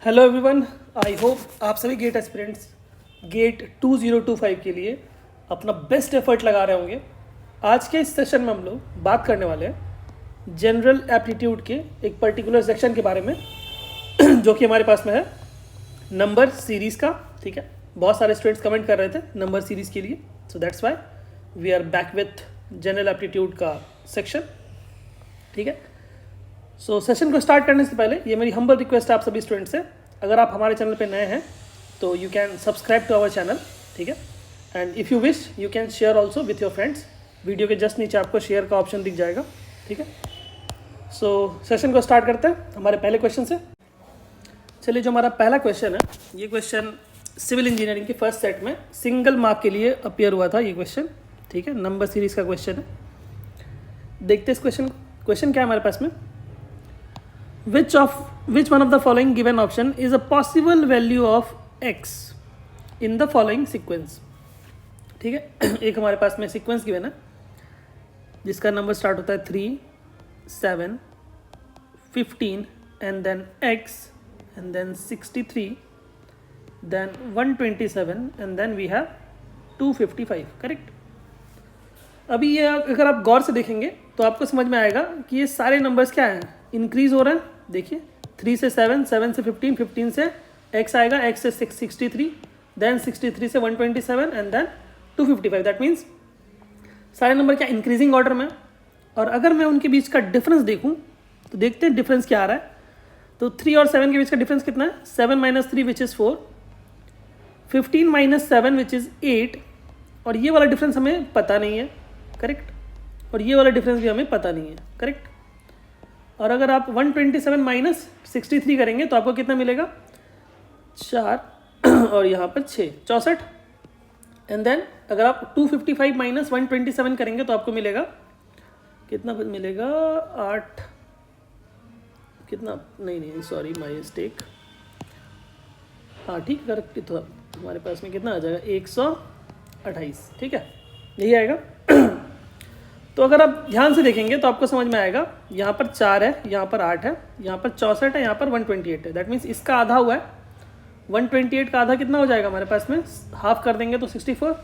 Hello everyone, I hope आप सभी gate aspirants gate 2025 के लिए अपना बेस्ट एफर्ट लगा रहे होंगे। आज के इस सेशन में हम लोग बात करने वाले हैं जनरल एप्टीट्यूड के एक पर्टिकुलर सेक्शन के बारे में जो कि हमारे पास में है नंबर सीरीज़ का। ठीक है, बहुत सारे स्टूडेंट्स कमेंट कर रहे थे नंबर सीरीज़ के लिए, so that's why we are back with general aptitude का सेक्शन। ठीक है, सो सेशन को स्टार्ट करने से पहले ये मेरी हम्बल रिक्वेस्ट है आप सभी स्टूडेंट से, अगर आप हमारे चैनल पे नए हैं तो you can subscribe to our channel. ठीक है, and if you wish you can share also with your friends. Video के जस्ट नीचे आपको शेयर का ऑप्शन दिख जाएगा। ठीक है, सो सेशन को स्टार्ट करते हैं हमारे पहले क्वेश्चन से। चलिए, जो हमारा पहला क्वेश्चन है, ये क्वेश्चन सिविल इंजीनियरिंग के फर्स्ट सेट में सिंगल मार्क के लिए अपीयर हुआ था ये क्वेश्चन। ठीक है, नंबर सीरीज़ का क्वेश्चन है। देखते हैं इस क्वेश्चन क्या है हमारे पास में। Which one of the following given option is a possible value of x in the following sequence? ठीक है, एक हमारे पास में सीक्वेंस गिवन है जिसका नंबर स्टार्ट होता है 3, 7, 15 and then x and then 63 then 127 and then we have 255। Correct. अभी ये अगर आप गौर से देखेंगे तो आपको समझ में आएगा कि ये सारे नंबर्स क्या हैं, इंक्रीज हो रहे हैं। देखिए, 3 से 7, 7 से 15, 15 से x आएगा, x से 63, देन 63 से 127 एंड देन 255। दैट मीन्स सारे नंबर क्या इंक्रीजिंग ऑर्डर में। और अगर मैं उनके बीच का डिफरेंस देखूं तो देखते हैं डिफरेंस क्या आ रहा है। तो 3 और 7 के बीच का डिफरेंस कितना है? 7 - 3 विच इज़ 4, 15 - 7 विच इज़ 8। और ये वाला डिफरेंस हमें पता नहीं है। करेक्ट। और ये वाला डिफरेंस भी हमें पता नहीं है। करेक्ट। और अगर आप 127 - 63 करेंगे तो आपको कितना मिलेगा? 4 और यहाँ पर 6, 64। एंड देन अगर आप 255 - 127 करेंगे तो आपको मिलेगा कितना? मिलेगा 8, कितना? नहीं सॉरी, माय मिस्टेक। हाँ ठीक, करेक्ट। तो हमारे पास में कितना आ जाएगा? 128। ठीक है, यही आएगा। तो अगर आप ध्यान से देखेंगे तो आपको समझ में आएगा, यहाँ पर 4 है, यहाँ पर 8 है, यहाँ पर 64 है, यहाँ पर 128 है। दैट मीन्स इसका आधा हुआ है। 128 का आधा कितना हो जाएगा हमारे पास में? हाफ कर देंगे तो 64,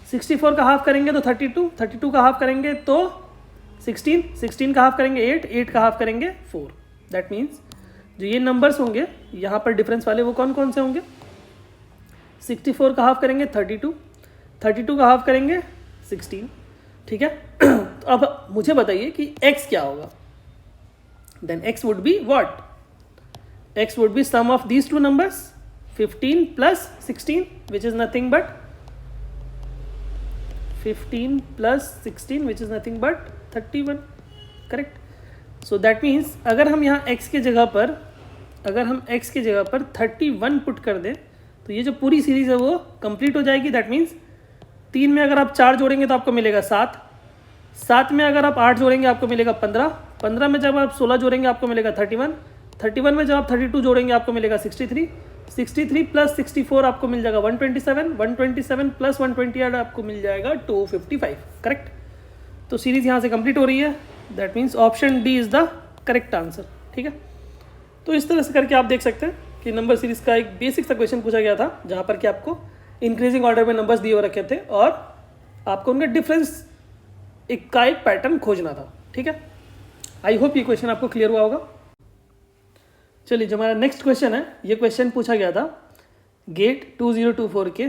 64 का हाफ करेंगे तो 32, 32 का हाफ करेंगे तो 16, 16 का हाफ करेंगे 8, 8 का हाफ करेंगे 4। दैट मीन्स जो ये नंबर्स होंगे यहाँ पर डिफरेंस वाले, वो कौन कौन से होंगे? 64 का हाफ करेंगे 32, 32 का हाफ करेंगे 16। ठीक है। तो अब मुझे बताइए कि x क्या होगा? Then x would be what? x would be sum of these two numbers, 15 + 16 which is nothing but 15 + 16 which is nothing but 31। Correct. So that means अगर हम यहाँ x के जगह पर 31 पुट कर दें तो ये जो पूरी सीरीज है वो कंप्लीट हो जाएगी। दैट मीन्स 3 में अगर आप 4 जोड़ेंगे तो आपको मिलेगा 7, 7 में अगर आप 8 जोड़ेंगे आपको मिलेगा 15, 15 में जब आप 16 जोड़ेंगे आपको मिलेगा 31, 31 में जब आप 32 जोड़ेंगे आपको मिलेगा 63, 63 + 64 आपको मिल जाएगा 127, 127 + 128 आपको मिल जाएगा 255। करेक्ट। तो सीरीज यहाँ से कंप्लीट हो रही है। That means option D is the correct answer. ठीक है, तो इस तरह से करके आप देख सकते हैं कि नंबर सीरीज का एक बेसिक सा क्वेश्चन पूछा गया था जहाँ पर कि आपको इंक्रीजिंग ऑर्डर में नंबर्स दिए हुए रखे थे और आपको उनका डिफरेंस एक पैटर्न खोजना था। ठीक है, आई होप ये क्वेश्चन आपको क्लियर हुआ होगा। चलिए, जो हमारा नेक्स्ट क्वेश्चन है, ये क्वेश्चन पूछा गया था गेट 2024 के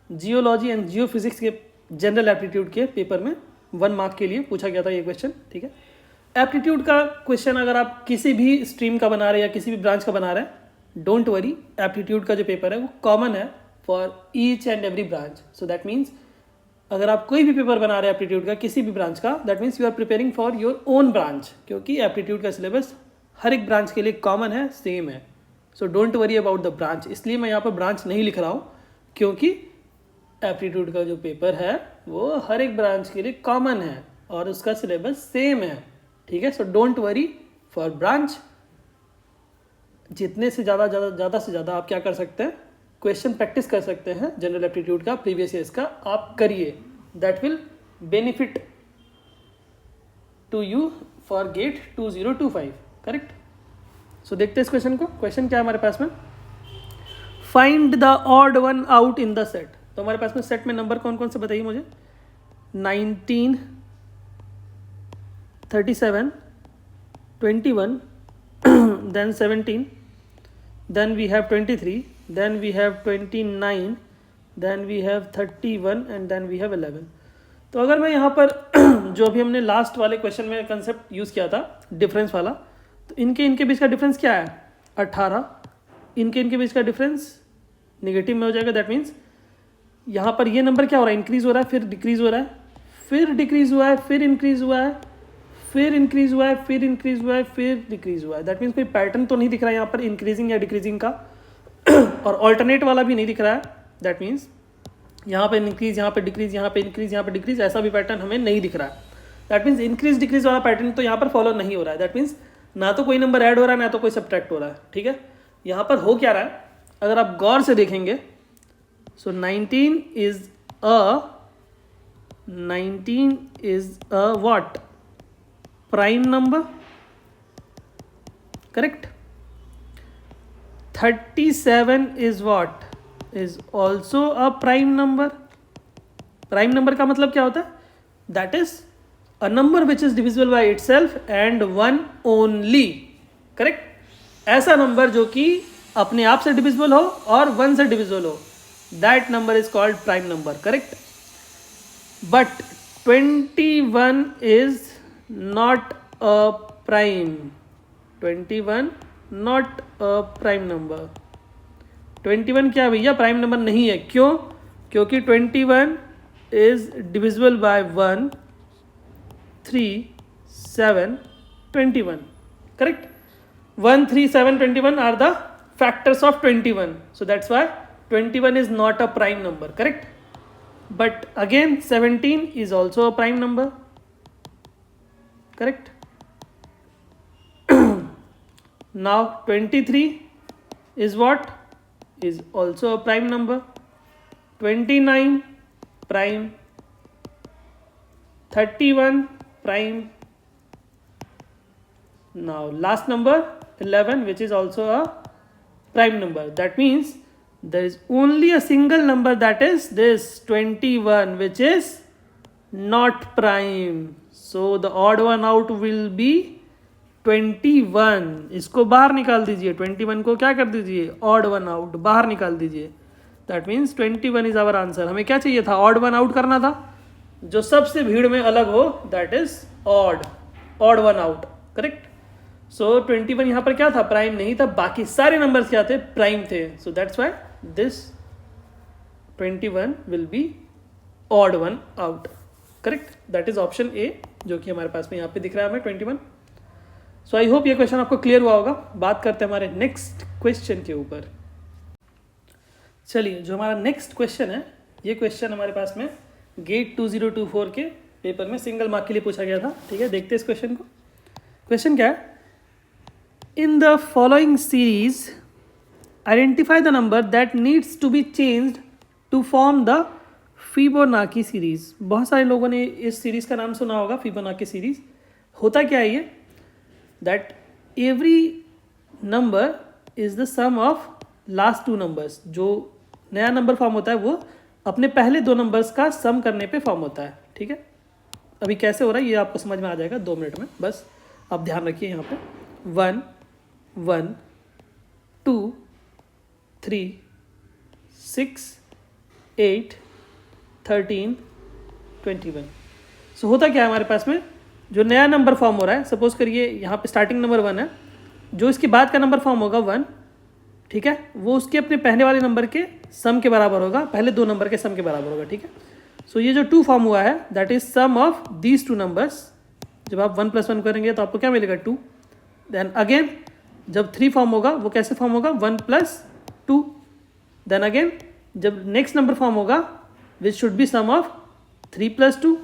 जियोलॉजी एंड जियोफिजिक्स के जनरल एप्टीट्यूड के पेपर में 1 मार्क के लिए पूछा गया था ये क्वेश्चन। ठीक है, एप्टीट्यूड का क्वेश्चन अगर आप किसी भी स्ट्रीम का बना रहे हैं या किसी भी ब्रांच का बना रहे हैं, डोंट वरी, एप्टीट्यूड का जो पेपर है वो कॉमन है for each and every branch. So that means अगर आप कोई भी पेपर बना रहे हैं एप्टीट्यूड का किसी भी ब्रांच का, that means you are preparing for your own branch, क्योंकि एप्टीट्यूड का सिलेबस हर एक ब्रांच के लिए कॉमन है, सेम है। So don't worry about the branch. इसलिए मैं यहाँ पर ब्रांच नहीं लिख रहा हूँ क्योंकि एप्टीट्यूड का जो पेपर है वो हर एक ब्रांच के लिए कॉमन है और उसका सिलेबस सेम है। ठीक है, so don't worry for branch. जितने से ज़्यादा से ज़्यादा आप क्या कर सकते हैं, क्वेश्चन प्रैक्टिस कर सकते हैं जनरल एप्टीट्यूड का, प्रीवियस ईयर्स का आप करिए। That will benefit to you for GATE 2025। Correct. So देखते हैं इस क्वेश्चन को। क्वेश्चन क्या है हमारे पास में? Find the odd one out in the set. तो हमारे पास में सेट में नंबर कौन कौन से बताइए मुझे। 19, 37, 21, then 17, then we have 23, then we have 29, then we have 31 and then we have 11। तो अगर मैं यहाँ पर जो अभी हमने लास्ट वाले क्वेश्चन में कंसेप्ट यूज़ किया था डिफरेंस वाला, तो इनके बीच का डिफरेंस क्या है 18, इनके बीच का डिफरेंस नेगेटिव में हो जाएगा। दैट मीन्स यहाँ पर ये नंबर क्या हो रहा है, इंक्रीज हो रहा है, फिर डिक्रीज हो रहा है, फिर डिक्रीज हुआ है, फिर इंक्रीज हुआ है, फिर इंक्रीज हुआ है, फिर इंक्रीज हुआ है, फिर डिक्रीज हुआ है। दैट मीन्स कोई पैटर्न तो नहीं दिख रहा है यहाँ पर इंक्रीजिंग या डिक्रीजिंग का और ऑल्टरनेट वाला भी नहीं दिख रहा है। दैट मीन्स यहाँ पे इंक्रीज, यहाँ पे डिक्रीज, यहाँ पे इंक्रीज, यहाँ पे डिक्रीज, ऐसा भी पैटर्न हमें नहीं दिख रहा है। दैट मीन्स इंक्रीज डिक्रीज वाला पैटर्न तो यहाँ पर फॉलो नहीं हो रहा है। दैट मीन्स ना तो कोई नंबर ऐड हो रहा है, ना तो कोई सब्ट्रैक्ट हो रहा है। ठीक है, यहाँ पर हो क्या रहा है अगर आप गौर से देखेंगे। सो 19 is a what? Prime number, correct? 37 is what? Is also a prime number. Prime number का मतलब क्या होता है? That is a number which is divisible by itself and one only, correct? ऐसा नंबर जो कि अपने आप से डिविजिबल हो और वन से डिविजिबल हो, that number is called prime number, correct? But 21 is not a prime. 21 not a prime number. 21 क्या भैया प्राइम नंबर नहीं है। क्यों? क्योंकि 21 is divisible by 1, 3, 7, 21, correct? 1, 3, 7, 21 are the factors of 21. So that's why 21 is not a prime number, correct? But again 17 is also a prime number, correct? Now 23 is what? Is also a prime number. 29 prime, 31 prime. Now last number 11, which is also a prime number. That means there is only a single number, that is this 21, which is not prime. So the odd one out will be 21। इसको बाहर निकाल दीजिए, 21 को क्या कर दीजिए, odd one out बाहर निकाल दीजिए। That means 21 is our answer. हमें क्या चाहिए था, ऑड वन आउट करना था, जो सबसे भीड़ में अलग हो, that is odd one out, correct? So 21 यहाँ पर क्या था, प्राइम नहीं था, बाकी सारे नंबर्स क्या थे, प्राइम थे। सो that's why this 21 will be odd one out, correct? That is option A, जो कि हमारे पास में यहाँ पे दिख रहा है हमें 21। सो आई होप ये क्वेश्चन आपको क्लियर हुआ होगा। बात करते हैं हमारे नेक्स्ट क्वेश्चन के ऊपर। चलिए, जो हमारा नेक्स्ट क्वेश्चन है, ये क्वेश्चन हमारे पास में गेट 2024 के पेपर में सिंगल मार्क के लिए पूछा गया था। ठीक है, देखते हैं इस क्वेश्चन को। क्वेश्चन क्या है, in the following series identify the number that needs to be changed to form the Fibonacci series. बहुत सारे लोगों ने इस सीरीज का नाम सुना होगा, फिबोनाची सीरीज। होता क्या है ये, that every number is the sum of last two numbers। जो नया नंबर फॉर्म होता है वो अपने पहले दो नंबर्स का सम करने पे फॉर्म होता है। ठीक है, अभी कैसे हो रहा है ये आपको समझ में आ जाएगा 2 मिनट में, बस आप ध्यान रखिए। यहाँ पे 1, 1, 2, 3, 6, 8, 13, 21। सो होता क्या है हमारे पास में, जो नया नंबर फॉर्म हो रहा है, सपोज करिए यहाँ पे स्टार्टिंग नंबर 1 है, जो इसके बाद का नंबर फॉर्म होगा 1, ठीक है, वो उसके अपने पहले वाले नंबर के सम के बराबर होगा, पहले 2 नंबर के सम के बराबर होगा। ठीक है, सो ये जो 2 फॉर्म हुआ है, that is sum of these 2 numbers. जब आप 1 + 1 करेंगे तो आपको क्या मिलेगा, 2। देन अगेन जब 3 फॉर्म होगा, वो कैसे फॉर्म होगा, 1 + 2। देन अगेन जब नेक्स्ट नंबर फॉर्म होगा, which should be sum of 3 + 2,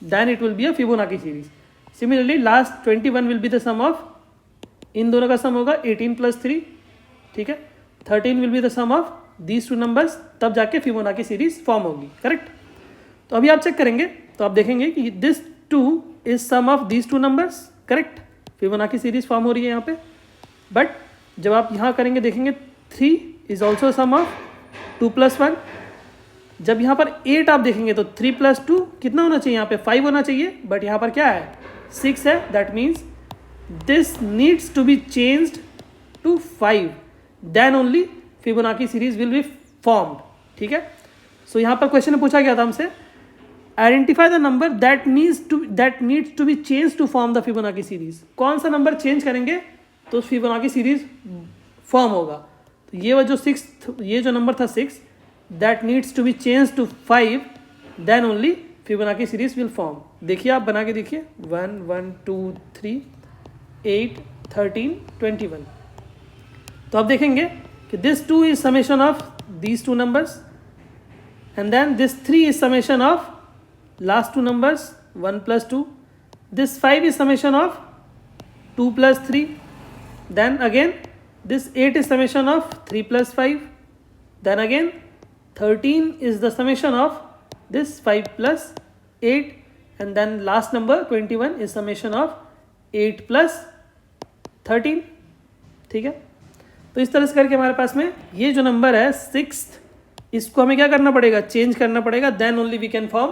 then it will be a Fibonacci series. Similarly last 21 will be the sum of, इन दोनों का सम होगा 18 + 3, ठीक है, 13 will be the sum of these 2 numbers, तब जाके फिबोनाची सीरीज फॉर्म होगी, करेक्ट? तो अभी आप चेक करेंगे तो आप देखेंगे कि this 2 is sum of these 2 numbers, correct? Fibonacci series form हो रही है यहाँ पे। बट जब आप यहाँ करेंगे देखेंगे 3 इज ऑल्सो सम ऑफ 2 + 1। जब यहाँ पर 8 आप देखेंगे तो 3 + 2 कितना होना चाहिए, यहाँ पे 5 होना चाहिए, बट यहाँ पर क्या है 6 है। That means this needs to be changed to 5, then only Fibonacci series will be formed. ठीक है, सो यहाँ पर क्वेश्चन में पूछा गया था हमसे identify the number that needs to be change to form the Fibonacci series. कौन सा नंबर चेंज करेंगे तो फिबोनाची सीरीज फॉर्म होगा। तो ये जो नंबर था 6 that needs to be change to 5, then only Fibonacci series will form. देखिए, आप बना के देखिए 1 1 2 3 8 13 21। तो आप देखेंगे कि this 2 is summation of these 2 numbers and then this 3 is summation of last 2 numbers 1 + 2. This 5 is summation of 2 + 3. Then again this 8 is summation of 3 + 5. Then again 13 is the summation of this 5 + 8, and then last number 21 is summation of 8 + 13. ठीक है, तो इस तरह से करके हमारे पास में ये जो नंबर है 6, इसको हमें क्या करना पड़ेगा, चेंज करना पड़ेगा, then only we can form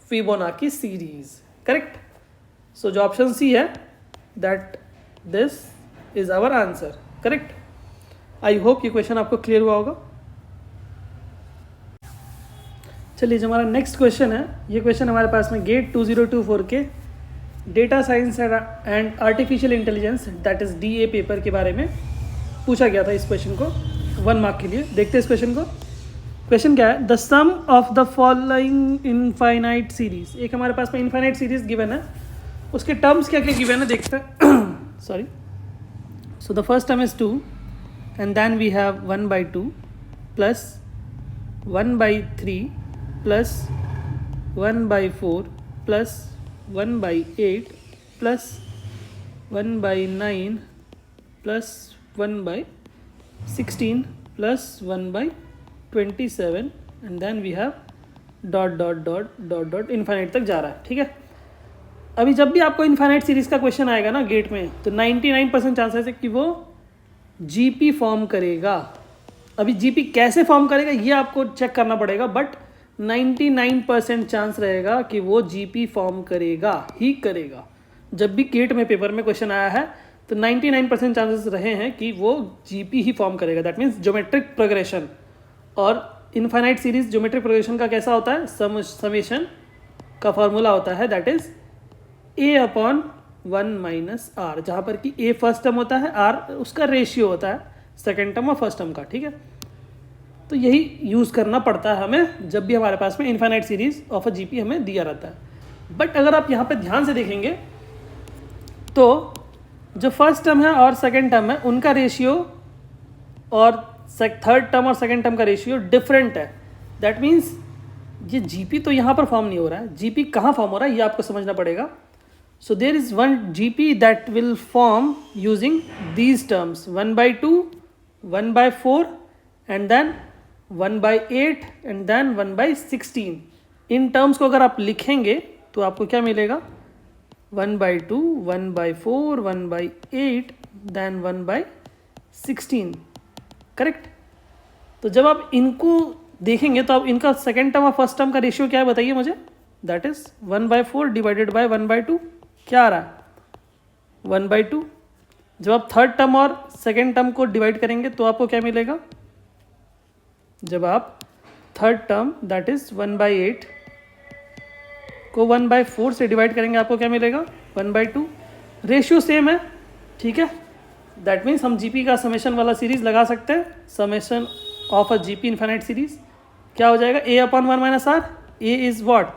Fibonacci series. Correct. So जो ऑप्शन सी है that this is our answer. Correct. I hope ये क्वेश्चन आपको क्लियर हुआ होगा। चलिए, जो हमारा नेक्स्ट क्वेश्चन है, ये क्वेश्चन हमारे पास में गेट 2024 के data science and artificial intelligence that is DA paper के बारे में पूछा गया था। इस क्वेश्चन को 1 मार्क के लिए देखते हैं। इस क्वेश्चन को, क्वेश्चन क्या है, the sum of the following infinite series. एक हमारे पास में इनफाइनाइट सीरीज गिवन है, उसके टर्म्स क्या क्या गिवन है देखते हैं। Sorry, so the first term is 2 and then we have 1/2 plus 1/3 plus 1/4 plus 1/8 plus 1/9 plus 1/16 plus 1/27 and then we have dot dot dot dot dot infinite तक जा रहा है। ठीक है, अभी जब भी आपको इन्फाइनाइट सीरीज का क्वेश्चन आएगा ना गेट में, तो 99% चांसेस है कि वो GP फॉर्म करेगा। अभी GP कैसे फॉर्म करेगा ये आपको चेक करना पड़ेगा, बट 99% चांस रहेगा कि वो GP फॉर्म करेगा ही करेगा। जब भी गेट में पेपर में क्वेश्चन आया है तो 99% चांसेस रहे हैं कि वो GP ही फॉर्म करेगा। That means geometric progression. और इनफाइनाइट सीरीज ज्योमेट्रिक प्रोग्रेशन का कैसा होता है, समेशन का फॉर्मूला होता है दैट इज A/1 - R, जहाँ पर कि A फर्स्ट टर्म होता है, R उसका रेशियो होता है सेकेंड टर्म और फर्स्ट टर्म का। ठीक है, तो यही यूज़ करना पड़ता है हमें जब भी हमारे पास में infinite series of a GP हमें दिया रहता है। बट अगर आप यहाँ पे ध्यान से देखेंगे तो जो फर्स्ट टर्म है और सेकेंड टर्म है उनका रेशियो और थर्ड टर्म और सेकेंड टर्म का रेशियो डिफरेंट है। दैट मीन्स ये GP तो यहाँ पर फॉर्म नहीं हो रहा है, GP कहाँ फॉर्म हो रहा है ये आपको समझना पड़ेगा। So there is one GP that will form using these terms 1/2 1/4 and then 1/8 and then 1/16। इन टर्म्स को अगर आप लिखेंगे तो आपको क्या मिलेगा, 1/2 1/4 1/8 देन 1/16। करेक्ट। तो जब आप इनको देखेंगे तो आप इनका सेकेंड टर्म और फर्स्ट टर्म का रेशियो क्या है बताइए मुझे, दैट इज 1/4 डिवाइडेड बाय 1/2 क्या आ रहा है 1/2। जब आप थर्ड टर्म और सेकेंड टर्म को डिवाइड करेंगे तो आपको क्या मिलेगा, जब आप थर्ड टर्म दैट इज 1/8 को 1/4 से डिवाइड करेंगे आपको क्या मिलेगा 1/2। रेशियो सेम है। ठीक है, दैट मीन्स हम GP का समेशन वाला सीरीज लगा सकते हैं। Summation of a GP infinite series क्या हो जाएगा, A/1 - R। A is what,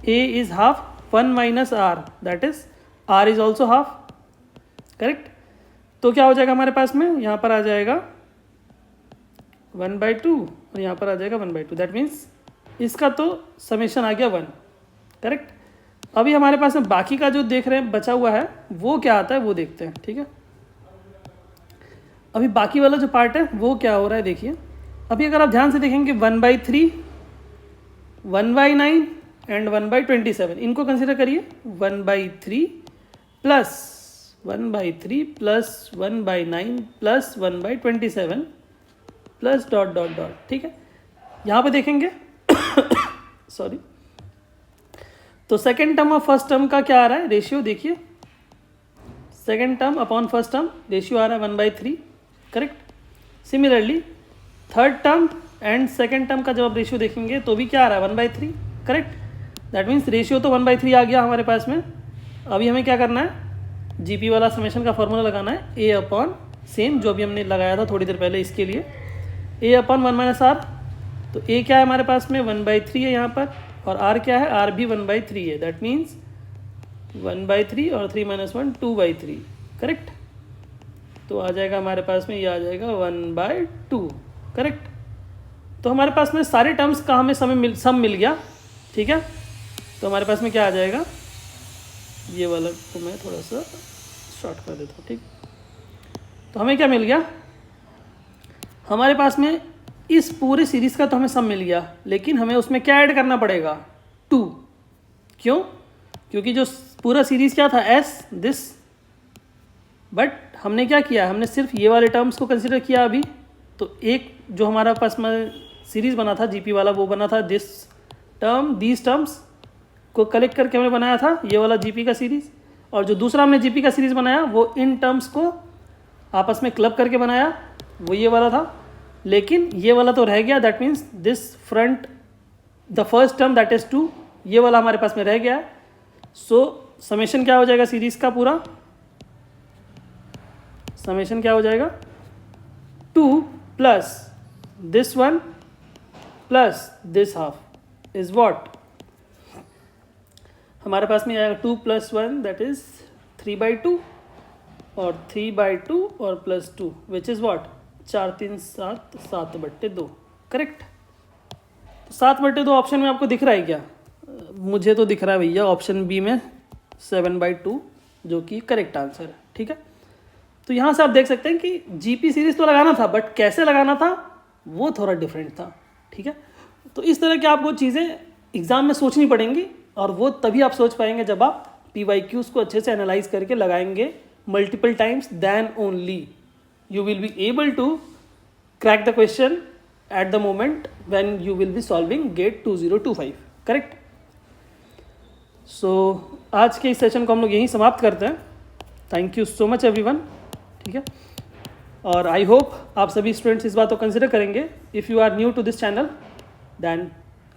A is half 1 - R, that is R is also half. Correct. तो क्या हो जाएगा हमारे पास में, यहाँ पर आ जाएगा 1/2 और यहाँ पर आ जाएगा 1/2। दैट मीन्स इसका तो समेशन आ गया 1। करेक्ट। अभी हमारे पास में बाकी का जो देख रहे हैं बचा हुआ है वो क्या आता है वो देखते हैं। ठीक है, अभी बाकी वाला जो पार्ट है वो क्या हो रहा है देखिए। अभी अगर आप ध्यान से देखेंगे 1/3 1/9 एंड 1/27 इनको कंसिडर करिए। 1/3 plus 1/3 plus 1/9 plus 1/27 plus dot dot dot, ठीक है। यहाँ पे देखेंगे सॉरी, तो सेकेंड टर्म और फर्स्ट टर्म का क्या आ रहा है रेशियो, देखिए second term upon first term ratio आ रहा है 1/3, correct. Similarly third term and second term का जब आप रेशियो देखेंगे तो भी क्या आ रहा है 1/3, करेक्ट। दैट मीन्स रेशियो तो 1/3 आ गया हमारे पास में। अभी हमें क्या करना है, जीपी वाला समेशन का फॉर्मूला लगाना है, ए अपॉन सेम जो अभी हमने लगाया था थोड़ी देर पहले इसके लिए, ए अपॉन 1 - आर। तो ए क्या है हमारे पास में 1/3 है यहाँ पर, और आर क्या है, आर भी 1/3 है। दैट मीन्स 1/3 और 3 - 1 2/3, करेक्ट। तो आ जाएगा हमारे पास में, ये आ जाएगा 1/2, करेक्ट। तो हमारे पास में सारे टर्म्स का हमें सम मिल गया, ठीक है। तो हमारे पास में क्या आ जाएगा, ये वाला को मैं थोड़ा सा शॉर्ट कर देता हूँ, ठीक। तो हमें क्या मिल गया, हमारे पास में इस पूरे सीरीज़ का तो हमें सम मिल गया, लेकिन हमें उसमें क्या ऐड करना पड़ेगा, 2। क्यों, क्योंकि जो पूरा सीरीज़ क्या था एस दिस, बट हमने क्या किया, हमने सिर्फ ये वाले टर्म्स को कंसिडर किया अभी। तो एक जो हमारा पास में सीरीज़ बना था जीपी वाला, वो बना था दिस टर्म, दीज टर्म्स को कलेक्ट करके हमने बनाया था ये वाला जीपी का सीरीज़। और जो दूसरा हमने जीपी का सीरीज़ बनाया वो इन टर्म्स को आपस में क्लब करके बनाया, वो ये वाला था। लेकिन ये वाला तो रह गया, that means this front the first term that is 2, ये वाला हमारे पास में रह गया। सो समेशन क्या हो जाएगा सीरीज़ का पूरा, समेशन क्या हो जाएगा 2 plus this 1 plus this half is what, हमारे पास में आएगा 2 + 1 दैट इज़ 3/2, और 3/2 और plus 2 which is what 4 3 7 7/2, correct. तो 7/2 ऑप्शन में आपको दिख रहा है क्या, मुझे तो दिख रहा है भैया ऑप्शन बी में 7/2 जो कि करेक्ट आंसर है, ठीक है। तो यहाँ से आप देख सकते हैं कि जीपी सीरीज़ तो लगाना था, बट कैसे लगाना था वो थोड़ा डिफरेंट था, ठीक है। तो इस तरह की आपको चीज़ें एग्ज़ाम में सोचनी पड़ेंगी, और वो तभी आप सोच पाएंगे जब आप PYQs को अच्छे से एनालाइज करके लगाएंगे multiple times, then only you will be able to crack the question at the moment when you will be solving GATE 2025, correct। so आज के इस सेशन को हम लोग यहीं समाप्त करते हैं। Thank you so much everyone, ठीक है। और आई होप आप सभी स्टूडेंट्स इस बात को कंसिडर करेंगे। If you are new to this channel then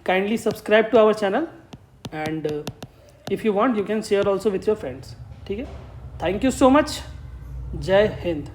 kindly subscribe to our channel, and if you want you can share also with your friends, ठीक है। थैंक यू सो मच, जय हिंद।